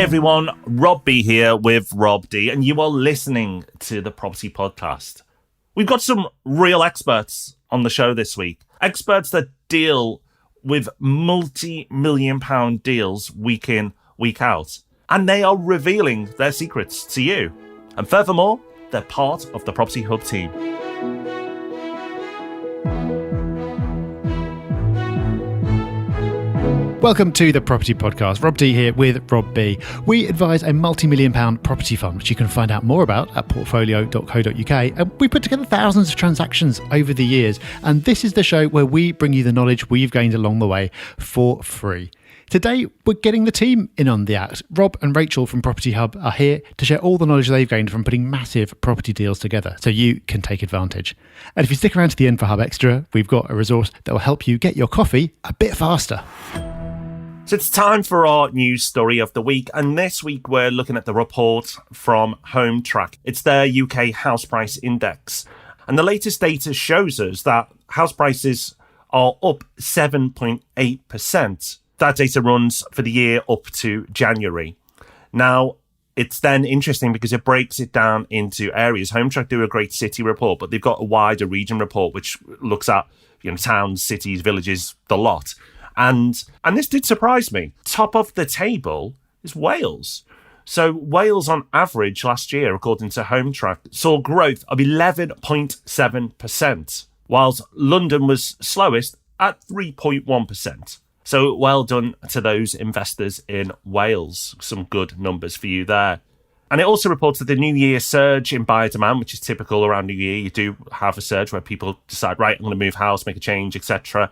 Hey everyone, Rob B here with Rob D, and you are listening to the Property Podcast. We've got some real experts on the show this week. Experts that deal with multi-million pound deals week in, week out. And they are revealing their secrets to you. And furthermore, they're part of the Property Hub team. Welcome to the Property Podcast. Rob D here with Rob B. We advise a multi-million pound property fund, which you can find out more about at portfolio.co.uk. And we put together thousands of transactions over the years. And this is the show where we bring you the knowledge we've gained along the way for free. Today, we're getting the team in on the act. Rob and Rachel from Property Hub are here to share all the knowledge they've gained from putting massive property deals together so you can take advantage. And if you stick around to the end for Hub Extra, we've got a resource that will help you get your coffee a bit faster. So it's time for our news story of the week, and this week we're looking at the report from Home Track. It's their UK house price index, and the latest data shows us that house prices are up 7.8%. That data runs for the year up to January. Now, it's then interesting because it breaks it down into areas. Home Track do a great city report, but they've got a wider region report which looks at towns, cities, villages, the lot. And this did surprise me. Top of the table is Wales. So Wales on average last year, according to Home Track, saw growth of 11.7%, whilst London was slowest at 3.1%. So well done to those investors in Wales. Some good numbers for you there. And it also reports that the New Year surge in buyer demand, which is typical around New Year, you do have a surge where people decide, right, I'm going to move house, make a change, etc.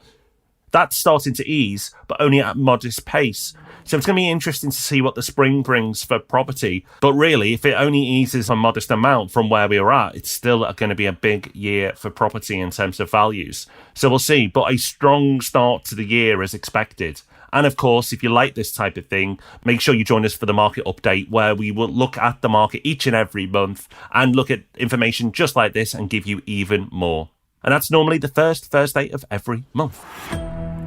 That's starting to ease, but only at a modest pace. So it's going to be interesting to see what the spring brings for property. But really, if it only eases a modest amount from where we were at, it's still going to be a big year for property in terms of values. So we'll see. But a strong start to the year as expected. And of course, if you like this type of thing, make sure you join us for the market update, where we will look at the market each and every month and look at information just like this and give you even more. And that's normally the first Thursday of every month.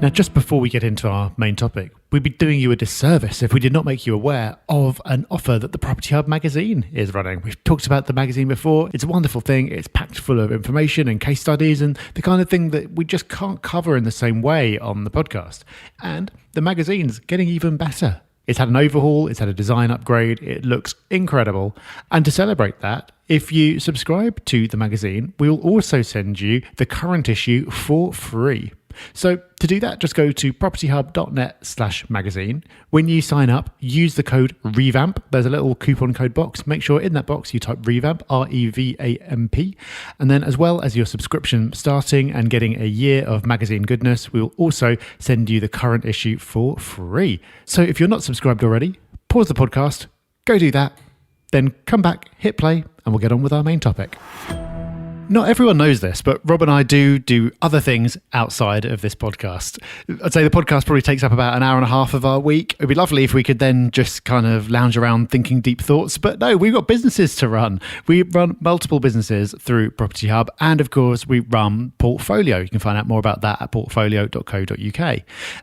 Now, just before we get into our main topic, we'd be doing you a disservice if we did not make you aware of an offer that the Property Hub magazine is running. We've talked about the magazine before. It's a wonderful thing. It's packed full of information and case studies and the kind of thing that we just can't cover in the same way on the podcast. And the magazine's getting even better. It's had an overhaul, it's had a design upgrade, it looks incredible. And to celebrate that, if you subscribe to the magazine, we'll also send you the current issue for free. So to do that, just go to propertyhub.net/magazine. When you sign up, use the code REVAMP. There's a little coupon code box. Make sure in that box you type REVAMP, REVAMP. And then as well as your subscription starting and getting a year of magazine goodness, we'll also send you the current issue for free. So if you're not subscribed already, pause the podcast, go do that, then come back, hit play, and we'll get on with our main topic. Not everyone knows this, but Rob and I do other things outside of this podcast. I'd say the podcast probably takes up about an hour and a half of our week. It'd be lovely if we could then just kind of lounge around thinking deep thoughts. But no, we've got businesses to run. We run multiple businesses through Property Hub. And of course, we run Portfolio. You can find out more about that at portfolio.co.uk.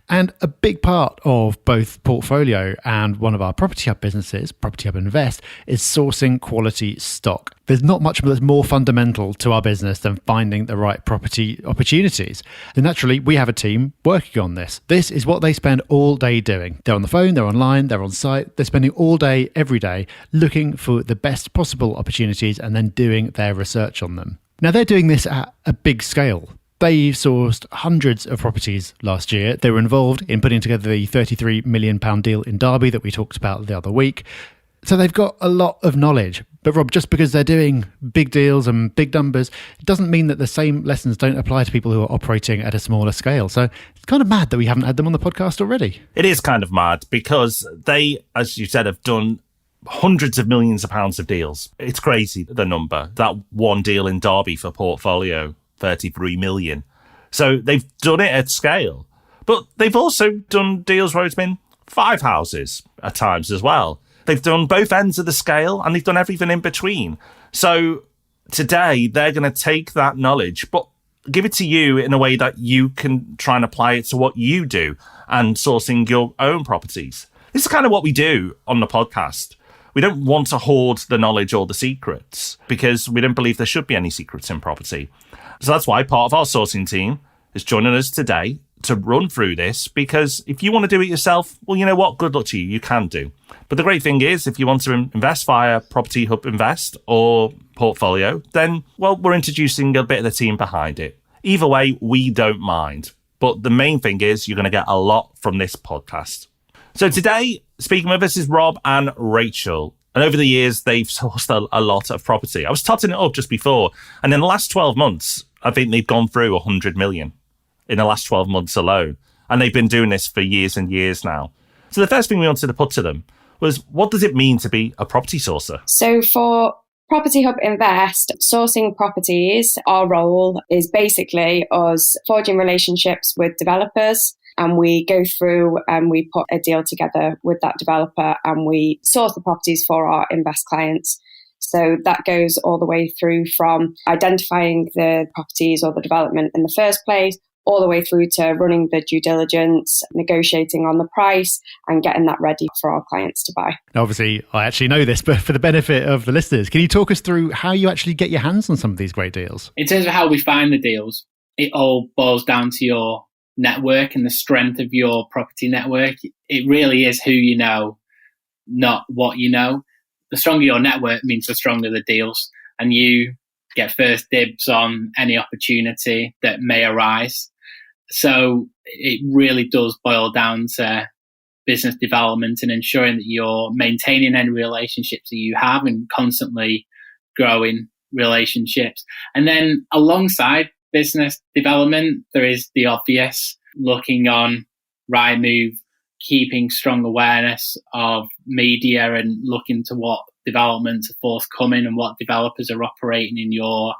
And a big part of both Portfolio and one of our Property Hub businesses, Property Hub Invest, is sourcing quality stock. There's not much that's more fundamental to our business than finding the right property opportunities. And naturally, we have a team working on this. This is what they spend all day doing. They're on the phone, they're online, they're on site. They're spending all day, every day, looking for the best possible opportunities and then doing their research on them. Now, they're doing this at a big scale. They sourced hundreds of properties last year. They were involved in putting together the £33 million deal in Derby that we talked about the other week. So they've got a lot of knowledge. But Rob, just because they're doing big deals and big numbers, it doesn't mean that the same lessons don't apply to people who are operating at a smaller scale. So it's kind of mad that we haven't had them on the podcast already. It is kind of mad because they, as you said, have done hundreds of millions of pounds of deals. It's crazy, the number. That one deal in Derby for Portfolio, 33 million. So they've done it at scale. But they've also done deals where it's been 5 houses at times as well. They've done both ends of the scale and they've done everything in between. So today they're going to take that knowledge, but give it to you in a way that you can try and apply it to what you do and sourcing your own properties. This is kind of what we do on the podcast. We don't want to hoard the knowledge or the secrets because we don't believe there should be any secrets in property. So that's why part of our sourcing team is joining us today to run through this, because if you want to do it yourself, well, you know what? Good luck to you. You can do. But the great thing is, if you want to invest via Property Hub Invest or Portfolio, then, well, we're introducing a bit of the team behind it. Either way, we don't mind. But the main thing is you're going to get a lot from this podcast. So today, speaking with us is Rob and Rachel. And over the years, they've sourced a lot of property. I was totting it up just before. And in the last 12 months, I think they've gone through 100 million in the last 12 months alone. And they've been doing this for years and years now. So the first thing we wanted to put to them was, what does it mean to be a property sourcer? So for Property Hub Invest, sourcing properties, our role is basically us forging relationships with developers, and we go through and we put a deal together with that developer and we source the properties for our invest clients. So that goes all the way through from identifying the properties or the development in the first place, all the way through to running the due diligence, negotiating on the price, and getting that ready for our clients to buy. Obviously, I actually know this, but for the benefit of the listeners, can you talk us through how you actually get your hands on some of these great deals? In terms of how we find the deals, it all boils down to your network and the strength of your property network. It really is who you know, not what you know. The stronger your network means the stronger the deals, and you get first dibs on any opportunity that may arise. So it really does boil down to business development and ensuring that you're maintaining any relationships that you have and constantly growing relationships. And then alongside business development, there is the obvious, looking on Rightmove, keeping strong awareness of media and looking to what developments are forthcoming and what developers are operating in your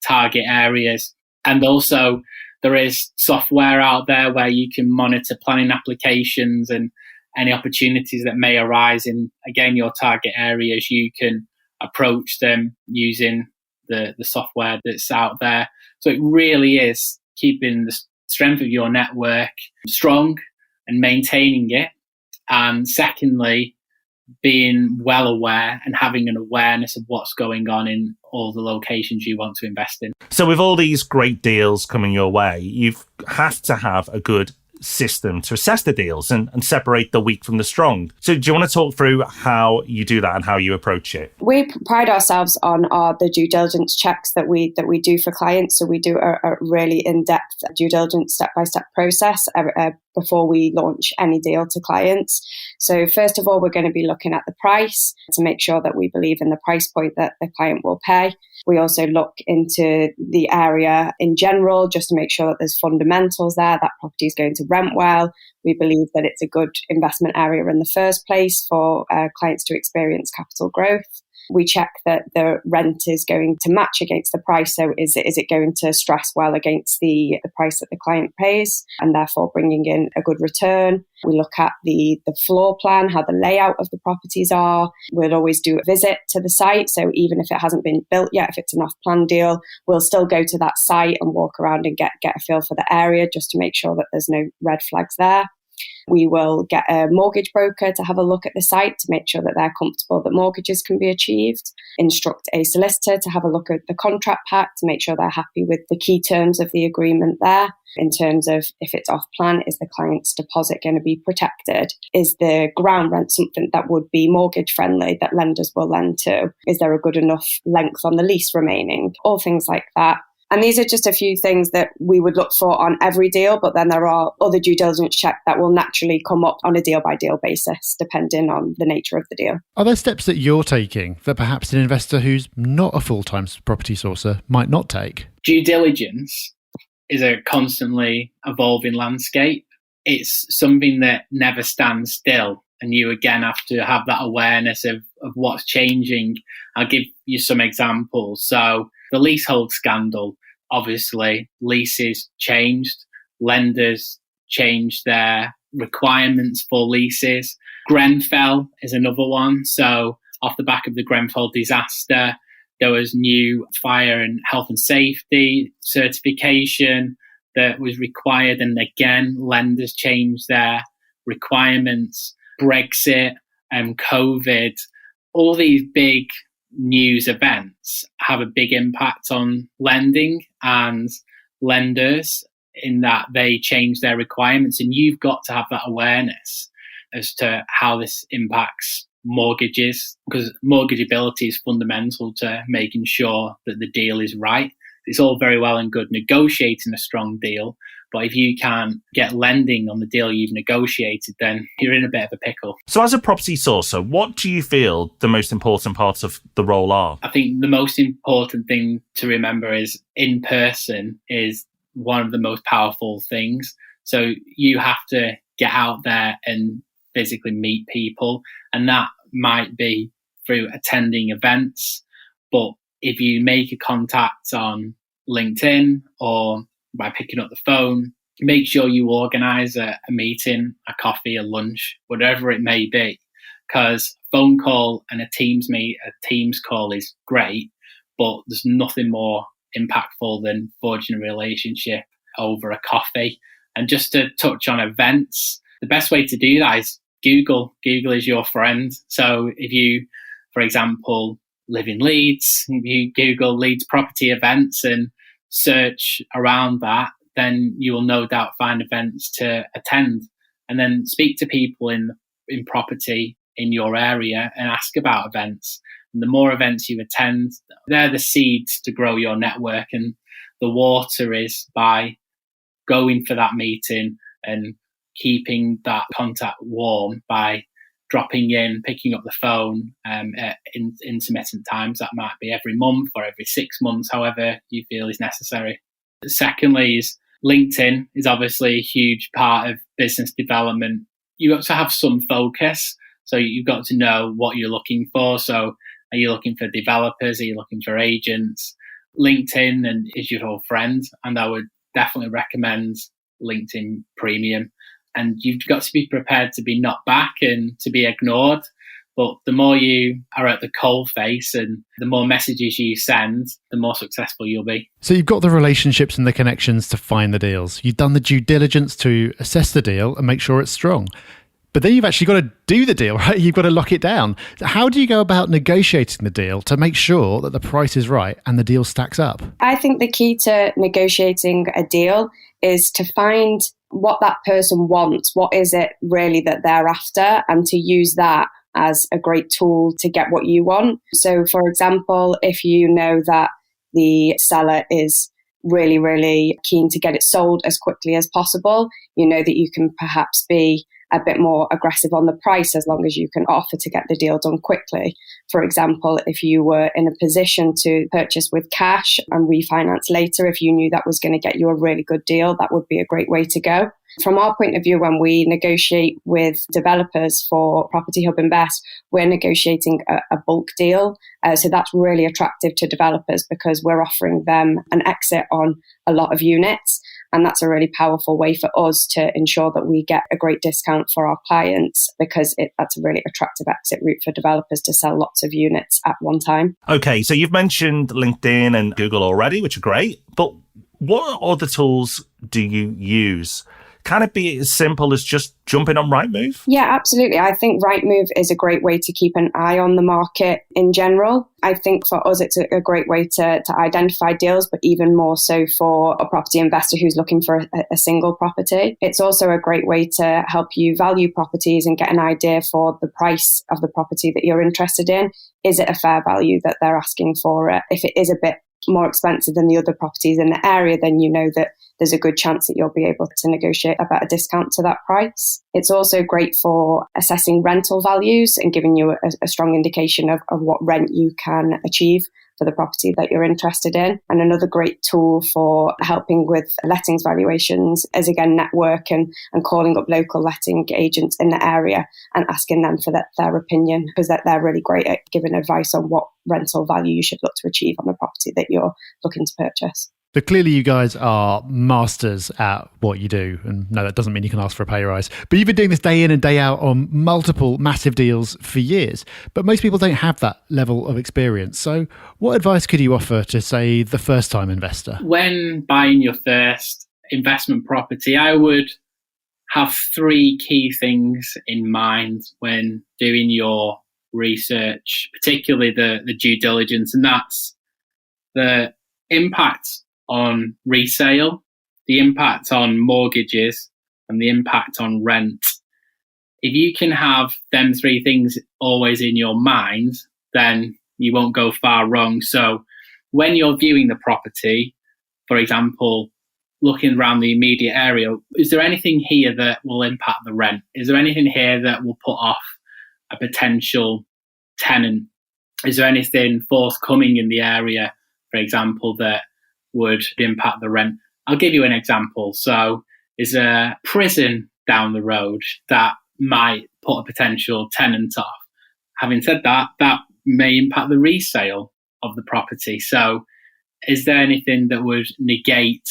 target areas. And also there is software out there where you can monitor planning applications and any opportunities that may arise in, again, your target areas. You can approach them using the software that's out there. So it really is keeping the strength of your network strong and maintaining it. And secondly, being well aware and having an awareness of what's going on in all the locations you want to invest in. So with all these great deals coming your way, you have to have a good system to assess the deals and separate the weak from the strong. So do you want to talk through how you do that and how you approach it? We pride ourselves on the due diligence checks that we do for clients. So we do a really in-depth due diligence step-by-step process before we launch any deal to clients. So first of all, we're going to be looking at the price to make sure that we believe in the price point that the client will pay. We also look into the area in general, just to make sure that there's fundamentals there, that property is going to rent well. We believe that it's a good investment area in the first place for clients to experience capital growth. We check that the rent is going to match against the price. So is it going to stress well against the price that the client pays, and therefore bringing in a good return? We look at the floor plan, how the layout of the properties are. We'll always do a visit to the site. So even if it hasn't been built yet, if it's an off-plan deal, we'll still go to that site and walk around and get a feel for the area, just to make sure that there's no red flags there. We will get a mortgage broker to have a look at the site to make sure that they're comfortable that mortgages can be achieved. Instruct a solicitor to have a look at the contract pack to make sure they're happy with the key terms of the agreement there. In terms of if it's off plan, is the client's deposit going to be protected? Is the ground rent something that would be mortgage friendly that lenders will lend to? Is there a good enough length on the lease remaining? All things like that. And these are just a few things that we would look for on every deal, but then there are other due diligence checks that will naturally come up on a deal-by-deal basis, depending on the nature of the deal. Are there steps that you're taking that perhaps an investor who's not a full-time property sourcer might not take? Due diligence is a constantly evolving landscape. It's something that never stands still, and you again have to have that awareness of what's changing. I'll give you some examples. So the leasehold scandal, obviously leases changed, lenders changed their requirements for leases. Grenfell is another one. So off the back of the Grenfell disaster, there was new fire and health and safety certification that was required. And again, lenders changed their requirements. Brexit and COVID, all these big news events have a big impact on lending and lenders in that they change their requirements, and you've got to have that awareness as to how this impacts mortgages, because mortgageability is fundamental to making sure that the deal is right. It's all very well and good negotiating a strong deal, but if you can't get lending on the deal you've negotiated, then you're in a bit of a pickle. So as a property sourcer, what do you feel the most important parts of the role are? I think the most important thing to remember is in person is one of the most powerful things. So you have to get out there and physically meet people, and that might be through attending events. But if you make a contact on LinkedIn or by picking up the phone, make sure you organise a meeting, a coffee, a lunch, whatever it may be, because a phone call and a Teams call is great, but there's nothing more impactful than forging a relationship over a coffee. And just to touch on events, the best way to do that is Google. Google is your friend. So if you, for example, live in Leeds, if you Google Leeds property events and search around that, then you will no doubt find events to attend. And then speak to people in property in your area and ask about events. And the more events you attend, they're the seeds to grow your network. And the water is by going for that meeting and keeping that contact warm by dropping in, picking up the phone at intermittent times. That might be every month or every 6 months, however you feel is necessary. Secondly is LinkedIn is obviously a huge part of business development. You've got to have some focus. So you've got to know what you're looking for. So are you looking for developers? Are you looking for agents? LinkedIn is your old friend. And I would definitely recommend LinkedIn Premium. And you've got to be prepared to be knocked back and to be ignored. But the more you are at the coalface and the more messages you send, the more successful you'll be. So you've got the relationships and the connections to find the deals. You've done the due diligence to assess the deal and make sure it's strong. But then you've actually got to do the deal, right? You've got to lock it down. How do you go about negotiating the deal to make sure that the price is right and the deal stacks up? I think the key to negotiating a deal is to find what that person wants. What is it really that they're after? And to use that as a great tool to get what you want. So, for example, if you know that the seller is really, really keen to get it sold as quickly as possible, you know that you can perhaps be a bit more aggressive on the price as long as you can offer to get the deal done quickly. For example, if you were in a position to purchase with cash and refinance later, if you knew that was going to get you a really good deal, that would be a great way to go. From our point of view, when we negotiate with developers for Property Hub Invest, we're negotiating a bulk deal. So that's really attractive to developers because we're offering them an exit on a lot of units. And that's a really powerful way for us to ensure that we get a great discount for our clients because that's a really attractive exit route for developers to sell lots of units at one time. Okay, so you've mentioned LinkedIn and Google already, which are great, but what other tools do you use? Can it be as simple as just jumping on Rightmove? Yeah, absolutely. I think Rightmove is a great way to keep an eye on the market in general. I think for us, it's a great way to identify deals, but even more so for a property investor who's looking for a single property. It's also a great way to help you value properties and get an idea for the price of the property that you're interested in. Is it a fair value that they're asking for it? If it is a bit more expensive than the other properties in the area, then you know that there's a good chance that you'll be able to negotiate a better discount to that price. It's also great for assessing rental values and giving you a strong indication of what rent you can achieve for the property that you're interested in. And another great tool for helping with lettings valuations is, again, network and calling up local letting agents in the area and asking them for their opinion, because they're really great at giving advice on what rental value you should look to achieve on the property that you're looking to purchase. But clearly you guys are masters at what you do. And no, that doesn't mean you can ask for a pay rise. But you've been doing this day in and day out on multiple massive deals for years. But most people don't have that level of experience. So what advice could you offer to, say, the first-time investor? When buying your first investment property, I would have three key things in mind when doing your research, particularly the due diligence, and that's the impact on resale, the impact on mortgages, and the impact on rent. If you can have them three things always in your mind, then you won't go far wrong. So when you're viewing the property, for example, looking around the immediate area, is there anything here that will impact the rent? Is there anything here that will put off a potential tenant? Is there anything forthcoming in the area, for example, that would impact the rent? I'll give you an example. So is a prison down the road that might put a potential tenant off. Having said that, that may impact the resale of the property. So is there anything that would negate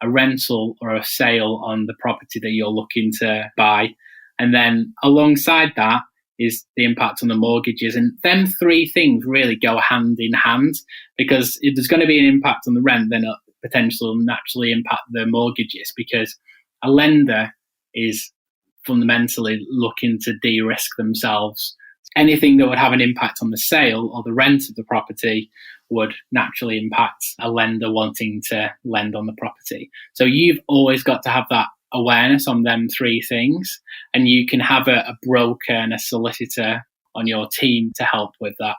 a rental or a sale on the property that you're looking to buy? And then alongside that is the impact on the mortgages. And them three things really go hand in hand, because if there's going to be an impact on the rent, then a potential will naturally impact the mortgages, because a lender is fundamentally looking to de-risk themselves. Anything that would have an impact on the sale or the rent of the property would naturally impact a lender wanting to lend on the property. So you've always got to have that awareness on them three things, and you can have a broker and a solicitor on your team to help with that.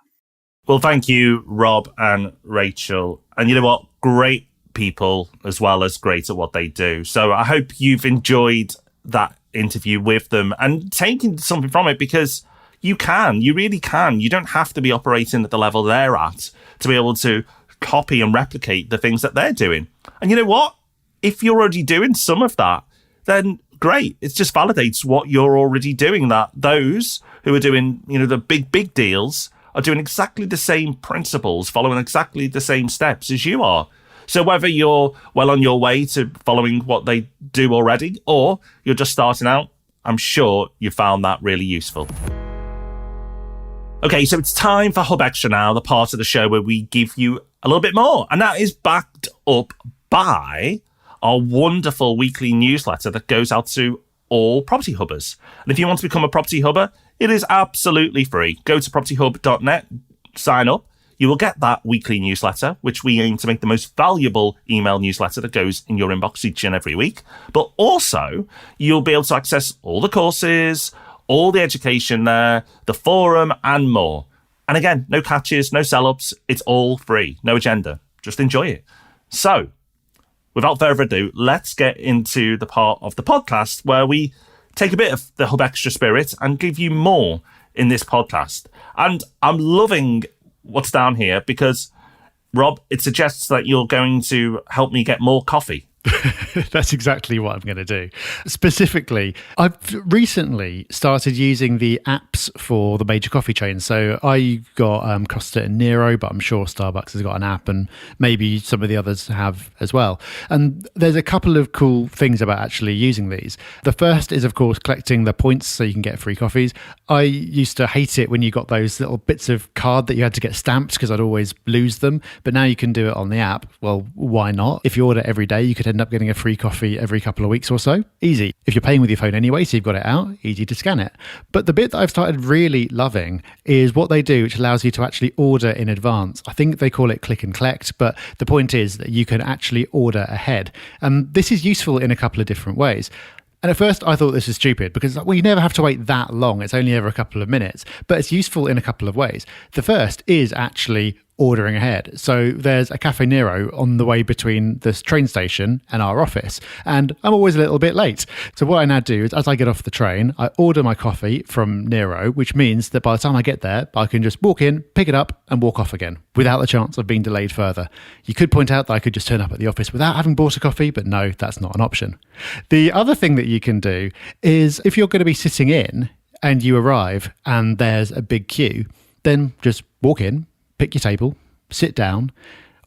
Well, thank you, Rob and Rachel. And you know what? Great people as well as great at what they do. So I hope you've enjoyed that interview with them and taken something from it, because you really can. You don't have to be operating at the level they're at to be able to copy and replicate the things that they're doing. And you know what? If you're already doing some of that, then great. It just validates what you're already doing, that those who are doing, the big deals are doing exactly the same principles, following exactly the same steps as you are. So whether you're well on your way to following what they do already, or you're just starting out, I'm sure you found that really useful. Okay, so it's time for Hub Extra now, the part of the show where we give you a little bit more. And that is backed up by our wonderful weekly newsletter that goes out to all property hubbers. And if you want to become a property hubber, it is absolutely free. Go to propertyhub.net, sign up. You will get that weekly newsletter, which we aim to make the most valuable email newsletter that goes in your inbox each and every week. But also, you'll be able to access all the courses, all the education there, the forum, and more. And again, no catches, no sell-ups. It's all free. No agenda. Just enjoy it. So, without further ado, let's get into the part of the podcast where we take a bit of the Hub Extra spirit and give you more in this podcast. And I'm loving what's down here because, Rob, it suggests that you're going to help me get more coffee. That's exactly what I'm going to do. Specifically, I've recently started using the apps for the major coffee chains. So I got Costa and Nero, but I'm sure Starbucks has got an app, and maybe some of the others have as well. And there's a couple of cool things about actually using these. The first is, of course, collecting the points so you can get free coffees. I used to hate it when you got those little bits of card that you had to get stamped because I'd always lose them. But now you can do it on the app. Well, why not? If you order every day, you could end up getting a free coffee every couple of weeks or so. Easy. If you're paying with your phone anyway, so you've got it out, easy to scan it. But the bit that I've started really loving is what they do, which allows you to actually order in advance. I think they call it click and collect, but the point is that you can actually order ahead. And this is useful in a couple of different ways. And at first I thought this was stupid because you never have to wait that long. It's only ever a couple of minutes, but it's useful in a couple of ways. The first is actually ordering ahead. So there's a Cafe Nero on the way between this train station and our office, and I'm always a little bit late. So what I now do is, as I get off the train, I order my coffee from Nero, which means that by the time I get there, I can just walk in, pick it up and walk off again without the chance of being delayed further. You could point out that I could just turn up at the office without having bought a coffee, but no, that's not an option. The other thing that you can do is, if you're going to be sitting in and you arrive and there's a big queue, then just walk in, pick your table, sit down,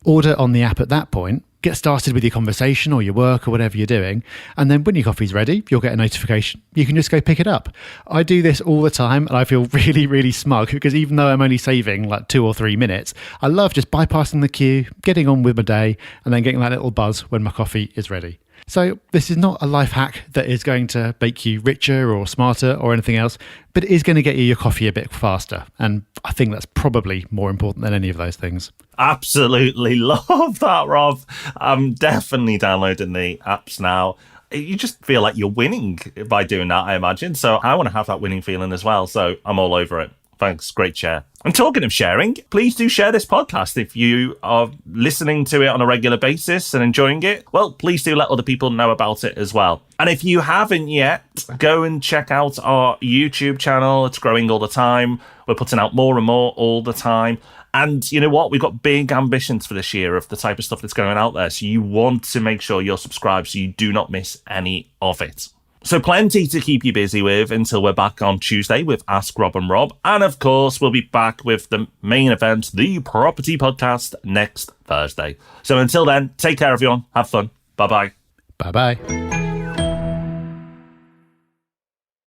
order on the app at that point, get started with your conversation or your work or whatever you're doing, and then when your coffee's ready, you'll get a notification. You can just go pick it up. I do this all the time, and I feel really, really smug because even though I'm only saving like 2 or 3 minutes, I love just bypassing the queue, getting on with my day, and then getting that little buzz when my coffee is ready. So this is not a life hack that is going to make you richer or smarter or anything else, but it is going to get you your coffee a bit faster. And I think that's probably more important than any of those things. Absolutely love that, Rob. I'm definitely downloading the apps now. You just feel like you're winning by doing that, I imagine. So I want to have that winning feeling as well. So I'm all over it. Thanks. Great share. And talking of sharing, please do share this podcast if you are listening to it on a regular basis and enjoying it. Well, please do let other people know about it as well. And if you haven't yet, go and check out our YouTube channel. It's growing all the time. We're putting out more and more all the time. And you know what? We've got big ambitions for this year of the type of stuff that's going out there. So you want to make sure you're subscribed so you do not miss any of it. So plenty to keep you busy with until we're back on Tuesday with Ask Rob and Rob. And of course, we'll be back with the main event, the Property Podcast, next Thursday. So until then, take care, everyone. Have fun. Bye-bye. Bye-bye.